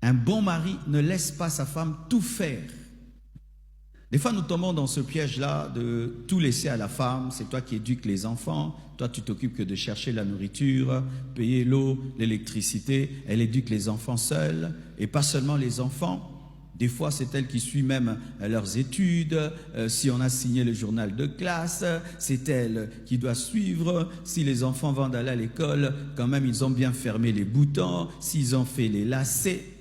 Un bon mari ne laisse pas sa femme tout faire. Des fois, nous tombons dans ce piège-là de tout laisser à la femme. C'est toi qui éduques les enfants. Toi, tu t'occupes que de chercher la nourriture, payer l'eau, l'électricité. Elle éduque les enfants seuls. Et pas seulement les enfants. Des fois, c'est elle qui suit même leurs études. Si on a signé le journal de classe, c'est elle qui doit suivre. Si les enfants vont aller à l'école, quand même, ils ont bien fermé les boutons. S'ils ont fait les lacets.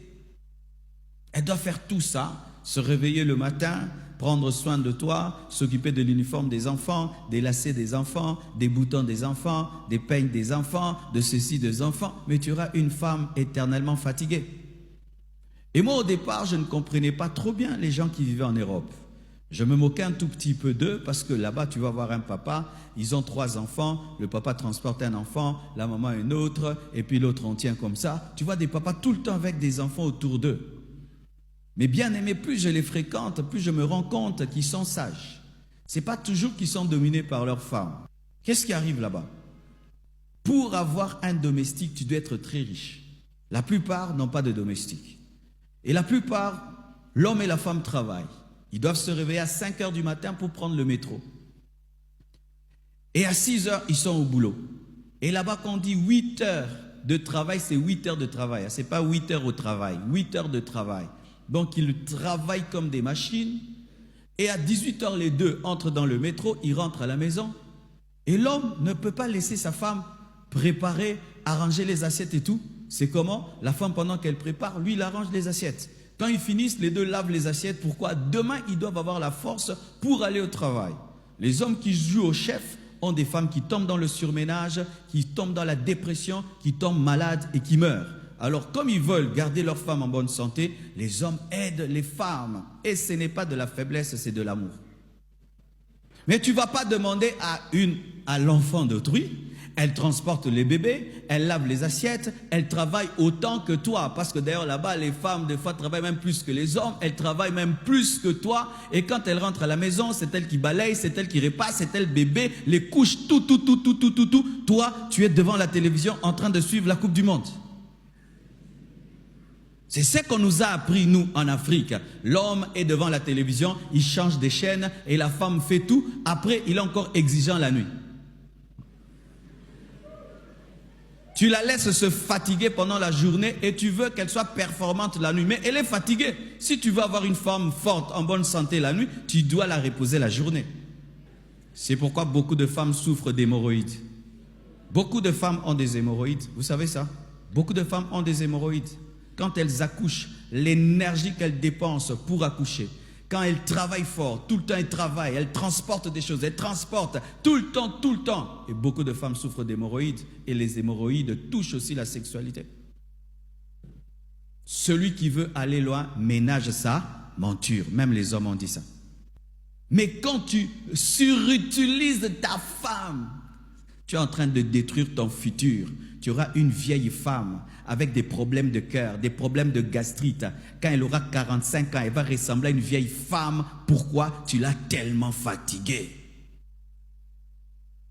Elle doit faire tout ça, se réveiller le matin, prendre soin de toi, s'occuper de l'uniforme des enfants, des lacets des enfants, des boutons des enfants, des peignes des enfants, de ceci des enfants. Mais tu auras une femme éternellement fatiguée. Et moi, au départ, je ne comprenais pas trop bien les gens qui vivaient en Europe. Je me moquais un tout petit peu d'eux parce que là-bas, tu vas voir un papa, ils ont 3 enfants, le papa transporte un enfant, la maman un autre, et puis l'autre on tient comme ça. Tu vois des papas tout le temps avec des enfants autour d'eux. Mais bien aimés, plus je les fréquente, plus je me rends compte qu'ils sont sages. Ce n'est pas toujours qu'ils sont dominés par leurs femmes. Qu'est-ce qui arrive là-bas? Pour avoir un domestique, tu dois être très riche. La plupart n'ont pas de domestique. Et la plupart, l'homme et la femme travaillent. Ils doivent se réveiller à 5 heures du matin pour prendre le métro. Et à 6 heures, ils sont au boulot. Et là-bas, quand on dit 8 heures de travail, c'est 8 heures de travail. Ce n'est pas 8 heures au travail, 8 heures de travail. Donc, ils travaillent comme des machines. Et à 18 heures, les deux entrent dans le métro, ils rentrent à la maison. Et l'homme ne peut pas laisser sa femme préparer, arranger les assiettes et tout. C'est comment? La femme, pendant qu'elle prépare, lui, il arrange les assiettes. Quand ils finissent, les deux lavent les assiettes. Pourquoi? Demain, ils doivent avoir la force pour aller au travail. Les hommes qui jouent au chef ont des femmes qui tombent dans le surménage, qui tombent dans la dépression, qui tombent malades et qui meurent. Alors, comme ils veulent garder leur femme en bonne santé, les hommes aident les femmes. Et ce n'est pas de la faiblesse, c'est de l'amour. Mais tu ne vas pas demander à l'enfant d'autrui. Elle transporte les bébés, elle lave les assiettes, elle travaille autant que toi. Parce que d'ailleurs, là-bas, les femmes, des fois, travaillent même plus que les hommes. Elles travaillent même plus que toi. Et quand elles rentrent à la maison, c'est elle qui balaye, c'est elle qui repasse, c'est elle bébé, les couches, tout. Toi, tu es devant la télévision en train de suivre la Coupe du Monde. C'est ce qu'on nous a appris, nous, en Afrique. L'homme est devant la télévision, il change des chaînes et la femme fait tout. Après, il est encore exigeant la nuit. Tu la laisses se fatiguer pendant la journée et tu veux qu'elle soit performante la nuit. Mais elle est fatiguée. Si tu veux avoir une femme forte, en bonne santé la nuit, tu dois la reposer la journée. C'est pourquoi beaucoup de femmes souffrent d'hémorroïdes. Beaucoup de femmes ont des hémorroïdes. Vous savez ça? Beaucoup de femmes ont des hémorroïdes. Quand elles accouchent, l'énergie qu'elles dépensent pour accoucher, quand elles travaillent fort, tout le temps elles travaillent, elles transportent des choses, elles transportent tout le temps. Et beaucoup de femmes souffrent d'hémorroïdes et les hémorroïdes touchent aussi la sexualité. Celui qui veut aller loin ménage sa monture. Même les hommes ont dit ça. Mais quand tu surutilises ta femme, tu es en train de détruire ton futur. Tu auras une vieille femme avec des problèmes de cœur, des problèmes de gastrite. Quand elle aura 45 ans, elle va ressembler à une vieille femme. Pourquoi? Tu l'as tellement fatiguée.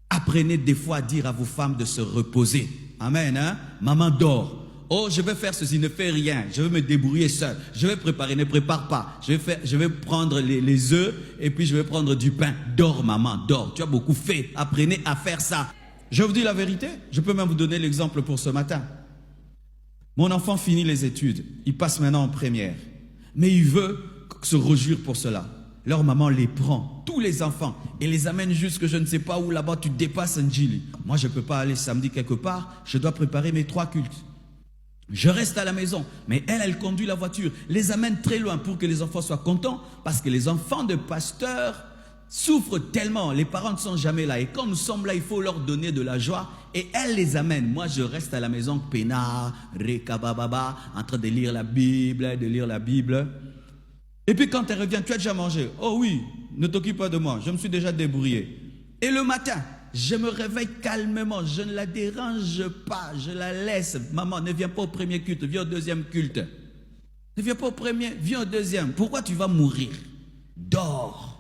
Apprenez des fois à dire à vos femmes de se reposer. Amen, hein? Maman dort. Oh, je vais faire ceci, ne fais rien. Je vais me débrouiller seul. Je vais préparer, ne prépare pas. Je vais prendre les œufs et puis je vais prendre du pain. Dors, maman, dors. Tu as beaucoup fait. Apprenez à faire ça. Je vous dis la vérité. Je peux même vous donner l'exemple pour ce matin. Mon enfant finit les études. Il passe maintenant en première. Mais il veut se réjouir pour cela. Leur maman les prend, tous les enfants, et les amène jusque je ne sais pas où, là-bas, tu dépasses Njili. Moi, je ne peux pas aller samedi quelque part. Je dois préparer mes 3 cultes. Je reste à la maison, mais elle conduit la voiture, les amène très loin pour que les enfants soient contents, parce que les enfants de pasteurs souffrent tellement, les parents ne sont jamais là, et quand nous sommes là, il faut leur donner de la joie, et elle les amène. Moi, je reste à la maison, peinard, rekabababa, en train de lire la Bible, Et puis quand elle revient, tu as déjà mangé? Oh oui, ne t'occupe pas de moi, je me suis déjà débrouillé. Et le matin, je me réveille calmement, je ne la dérange pas, je la laisse. Maman, ne viens pas au premier culte, viens au deuxième culte. Ne viens pas au premier, viens au deuxième. Pourquoi tu vas mourir? Dors.